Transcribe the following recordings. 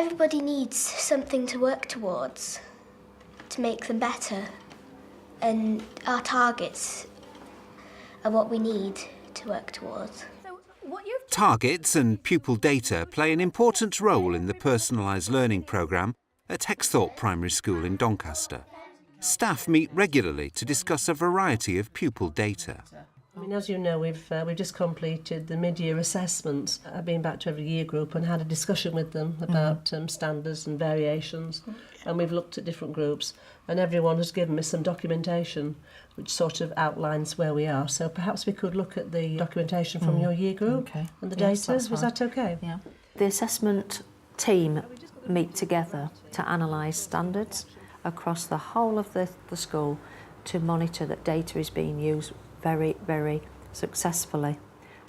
everybody needs something to work towards to make them better, and our targets are what we need to work towards. Targets and pupil data play an important role in the personalised learning programme at Hexthorpe Primary School in Doncaster. Staff meet regularly to discuss a variety of pupil data. I mean, as you know, we've just completed the mid-year assessments. I've been back to every year group and had a discussion with them about standards and variations, and we've looked at different groups, and everyone has given me some documentation which sort of outlines where we are. So perhaps we could look at the documentation from your year group and the data. Was that okay? Yeah. The assessment team meet together to analyse standards across the whole of the school to monitor that data is being used very, very successfully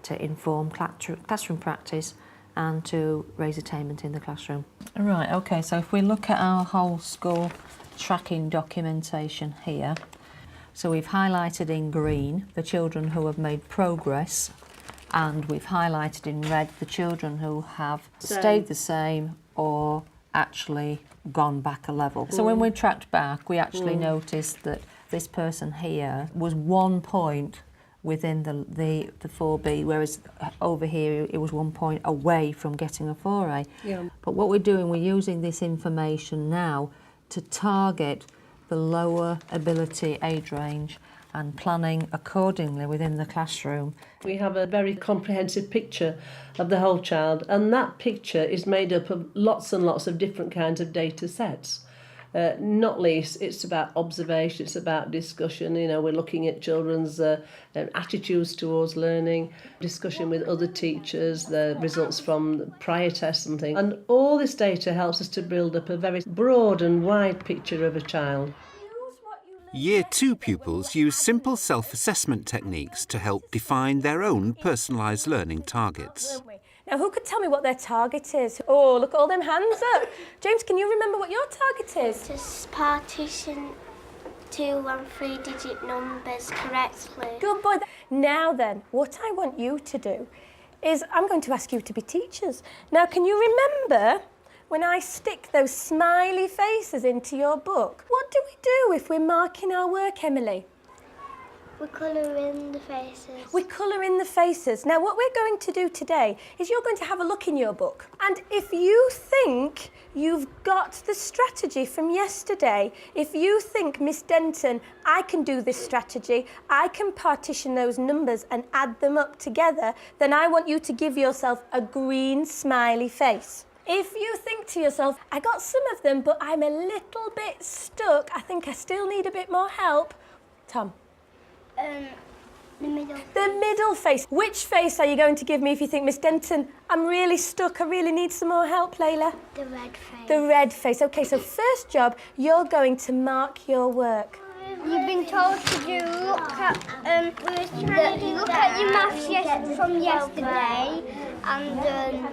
to inform classroom practice and to raise attainment in the classroom. Right, OK, so if we look at our whole school tracking documentation here, so we've highlighted in green the children who have made progress, and we've highlighted in red the children who have stayed the same or actually gone back a level. So when we tracked back, we actually noticed that this person here was 1 point within the 4B, whereas over here it was 1 point away from getting a 4A. Yeah. But what we're doing, we're using this information now to target the lower ability age range and planning accordingly within the classroom. We have a very comprehensive picture of the whole child, and that picture is made up of lots and lots of different kinds of data sets. Not least, it's about observation, it's about discussion. You know, we're looking at children's attitudes towards learning, discussion with other teachers, the results from prior tests and things. And all this data helps us to build up a very broad and wide picture of a child. Year 2 pupils use simple self-assessment techniques to help define their own personalised learning targets. Now, who could tell me what their target is? Oh, look at all them hands up. James, can you remember what your target is? Just partition 2 and 3-digit numbers correctly. Good boy. Now then, what I want you to do is I'm going to ask you to be teachers. Now, can you remember when I stick those smiley faces into your book? What do we do if we're marking our work, Emily? We colour in the faces. We colour in the faces. Now, what we're going to do today is you're going to have a look in your book. And if you think you've got the strategy from yesterday, if you think, Miss Denton, I can do this strategy, I can partition those numbers and add them up together, then I want you to give yourself a green smiley face. If you think to yourself, I got some of them, but I'm a little bit stuck, I think I still need a bit more help, Tom? The middle. The middle face. Which face are you going to give me if you think, Miss Denton, I'm really stuck, I really need some more help, Layla? The red face. The red face. OK, so first job, you're going to mark your work. You've been told to look at your maths from yesterday, and then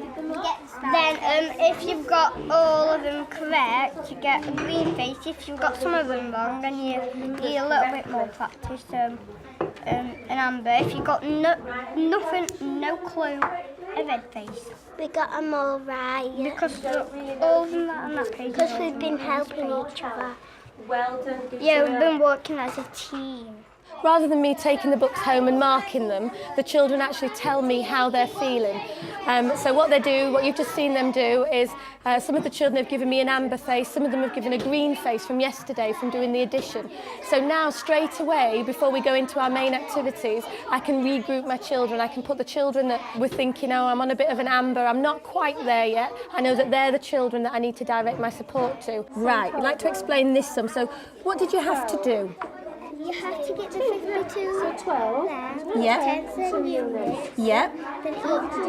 if you've got all of them correct, you get a green face. If you've got some of them wrong, then you need a little bit more practice, an amber. If you've got nothing, no clue, a red face. We got them all right. Because look, all of them are on that page. Because we've been helping each other. Well done. Yeah, we've been working as a team. Rather than me taking the books home and marking them, the children actually tell me how they're feeling. So what they do, what you've just seen them do, is some of the children have given me an amber face, some of them have given a green face from yesterday from doing the addition. So now, straight away, before we go into our main activities, I can regroup my children. I can put the children that were thinking, oh, I'm on a bit of an amber, I'm not quite there yet. I know that they're the children that I need to direct my support to. Right, I'd like to explain this some. So what did you have to do? You have to get the 52 to 12. Yep. Yep. Then you have to do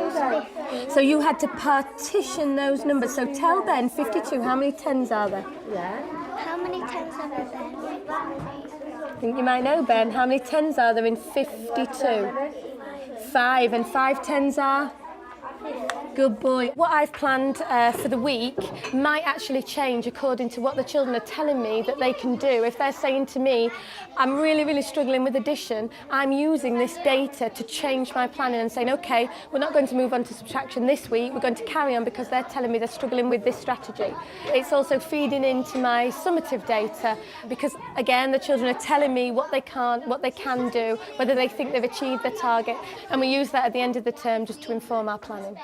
50. So you had to partition those numbers. So tell Ben, 52, how many tens are there? How many tens are there, Ben? I think you might know, Ben. How many tens are there in 52? 5, and 5 tens are? Good boy. What I've planned for the week might actually change according to what the children are telling me that they can do. If they're saying to me, I'm really struggling with addition, I'm using this data to change my planning and saying, OK, we're not going to move on to subtraction this week, we're going to carry on because they're telling me they're struggling with this strategy. It's also feeding into my summative data because, again, the children are telling me what they can't, what they can do, whether they think they've achieved their target, and we use that at the end of the term just to inform our planning.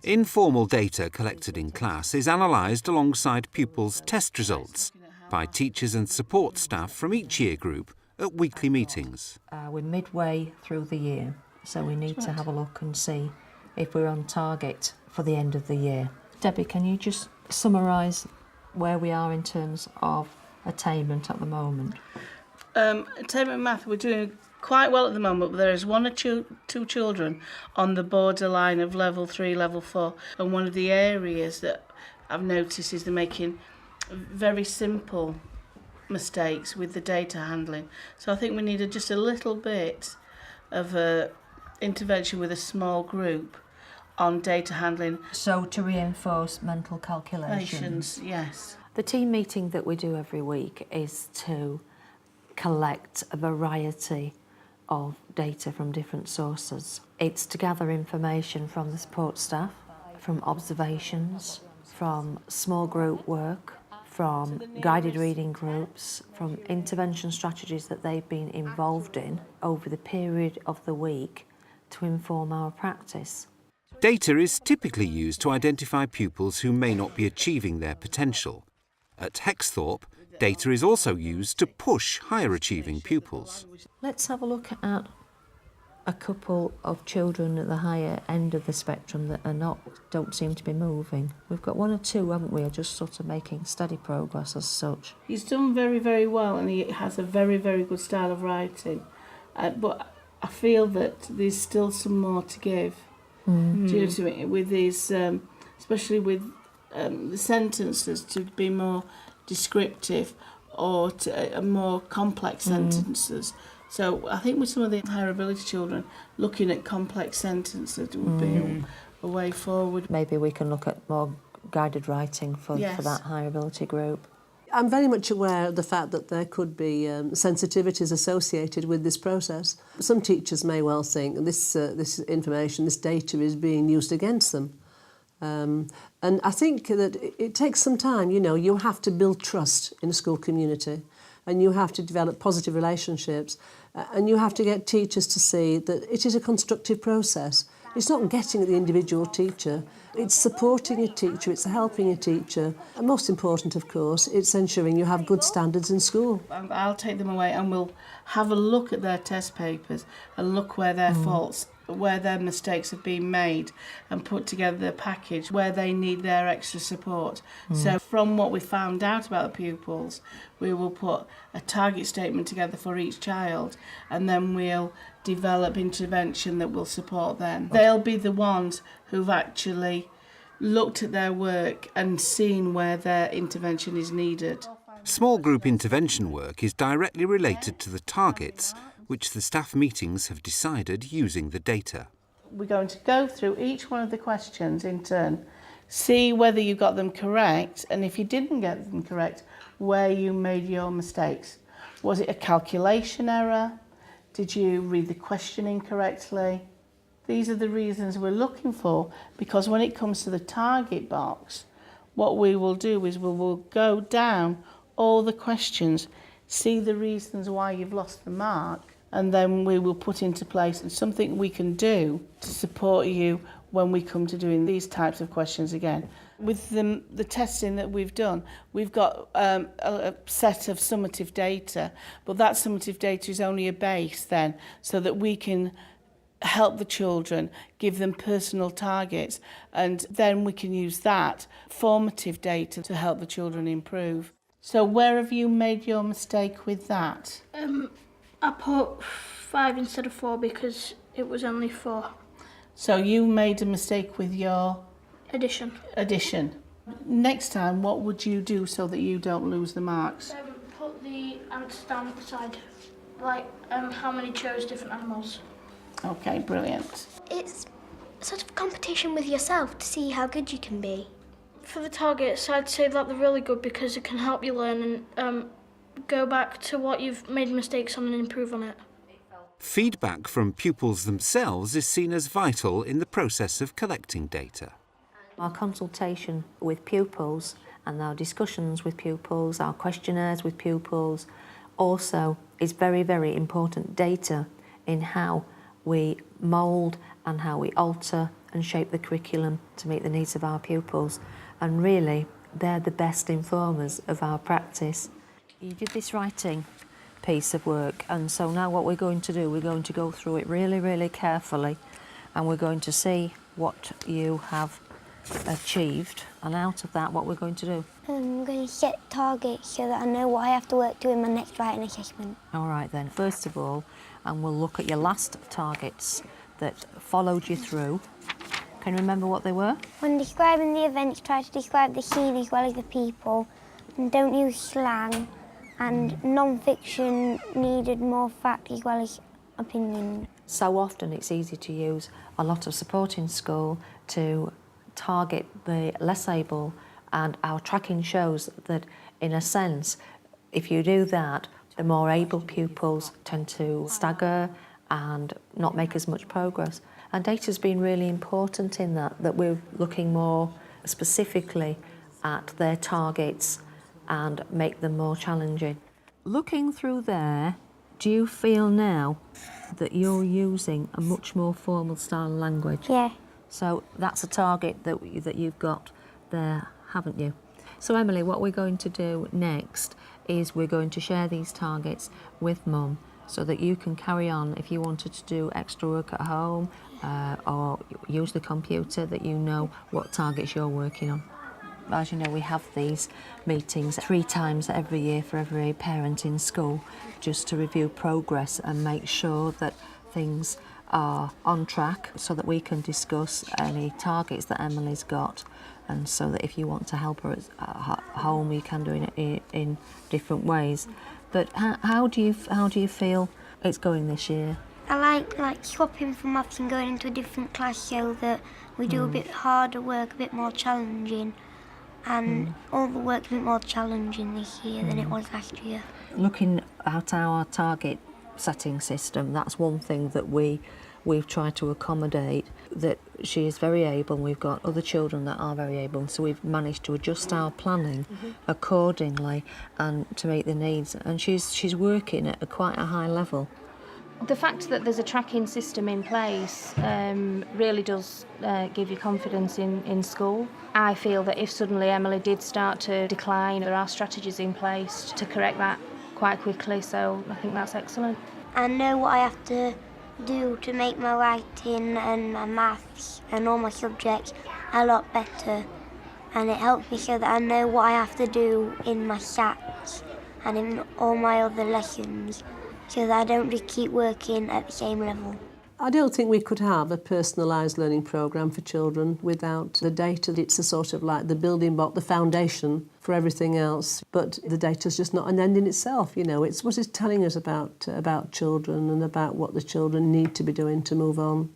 Informal data collected in class is analysed alongside pupils' test results by teachers and support staff from each year group at weekly meetings. We're midway through the year, so we need to have a look and see if we're on target for the end of the year. Debbie, can you just summarise where we are in terms of attainment at the moment? Attainment math, we're doing quite well at the moment, but there is one or two children on the borderline of level 3, level 4, and one of the areas that I've noticed is they're making very simple mistakes with the data handling. So I think we need just a little bit of intervention with a small group on data handling. So to reinforce mental calculations? Yes. The team meeting that we do every week is to collect a variety of data from different sources. It's to gather information from the support staff, from observations, from small group work, from guided reading groups, from intervention strategies that they've been involved in over the period of the week to inform our practice. Data is typically used to identify pupils who may not be achieving their potential. At Hexthorpe, data is also used to push higher achieving pupils. Let's have a look at a couple of children at the higher end of the spectrum that don't seem to be moving. We've got one or two, haven't we, are just sort of making steady progress as such. He's done very well and he has a very good style of writing. But I feel that there's still some more to give. Do you know what I mean? With these, especially with the sentences, to be more descriptive or to more complex sentences. So I think with some of the higher ability children, looking at complex sentences would be a way forward. Maybe we can look at more guided writing for that higher ability group. I'm very much aware of the fact that there could be sensitivities associated with this process. Some teachers may well think this information, this data is being used against them. And I think that it takes some time. You know, you have to build trust in a school community and you have to develop positive relationships and you have to get teachers to see that it is a constructive process. It's not getting at the individual teacher, it's supporting a teacher, it's helping a teacher. And most important, of course, it's ensuring you have good standards in school. I'll take them away and we'll have a look at their test papers and look where their faults, where their mistakes have been made and put together a package where they need their extra support. So from what we found out about the pupils, we will put a target statement together for each child and then we'll develop intervention that will support them. They'll be the ones who've actually looked at their work and seen where their intervention is needed. Small group intervention work is directly related to the targets which the staff meetings have decided using the data. We're going to go through each one of the questions in turn, see whether you got them correct, and if you didn't get them correct, where you made your mistakes. Was it a calculation error? Did you read the question incorrectly? These are the reasons we're looking for, because when it comes to the target box, what we will do is we will go down all the questions, see the reasons why you've lost the mark, and then we will put into place something we can do to support you when we come to doing these types of questions again. With the testing that we've done, we've got a set of summative data, but that summative data is only a base then, so that we can help the children, give them personal targets, and then we can use that formative data to help the children improve. So where have you made your mistake with that? I put 5 instead of 4 because it was only 4. So you made a mistake with your addition. Next time, what would you do so that you don't lose the marks? Put the answer down at the side, like how many chose different animals. Okay, brilliant. It's sort of competition with yourself to see how good you can be? For the targets, I'd say that they're really good because it can help you learn and go back to what you've made mistakes on and improve on it. Feedback from pupils themselves is seen as vital in the process of collecting data. Our consultation with pupils and our discussions with pupils, our questionnaires with pupils, also is very, very important data in how we mould and how we alter and shape the curriculum to meet the needs of our pupils. And really, they're the best informers of our practice. You did this writing piece of work, and so now what we're going to do, we're going to go through it really, really carefully, and we're going to see what you have achieved, and out of that, what we're going to do. I'm going to set targets so that I know what I have to work to in my next writing assessment. All right then, first of all, and we'll look at your last targets that followed you through. Can you remember what they were? When describing the events, try to describe the scene as well as the people, and don't use slang, and non-fiction needed more fact as well as opinion. So often it's easy to use a lot of support in school to target the less able, and our tracking shows that, in a sense, if you do that, the more able pupils tend to stagger and not make as much progress. And data's been really important in that we're looking more specifically at their targets and make them more challenging. Looking through there, do you feel now that you're using a much more formal style of language? Yeah. So that's a target that you've got there, haven't you? So Emily, what we're going to do next is we're going to share these targets with Mum so that you can carry on if you wanted to do extra work at home or use the computer, that you know what targets you're working on. As you know, we have these meetings 3 times every year for every parent in school, just to review progress and make sure that things are on track, so that we can discuss any targets that Emily's got, and so that if you want to help her at home, you can do it in different ways. But how do you feel it's going this year? I like swapping from maths and going into a different class so that we do a bit harder work, a bit more challenging, and all the work's a bit more challenging this year than it was last year. Looking at our target setting system, that's one thing that we've tried to accommodate, that she is very able, and we've got other children that are very able, so we've managed to adjust our planning accordingly and to meet the needs, and she's working at quite a high level. The fact that there's a tracking system in place really does give you confidence in school. I feel that if suddenly Emily did start to decline, there are strategies in place to correct that quite quickly, so I think that's excellent. I know what I have to do to make my writing and my maths and all my subjects a lot better, and it helps me so that I know what I have to do in my SATs and in all my other lessons, so that I don't just keep working at the same level. I don't think we could have a personalised learning programme for children without the data. It's a sort of like the building block, the foundation for everything else. But the data's just not an end in itself, you know. It's what it's telling us about children and about what the children need to be doing to move on.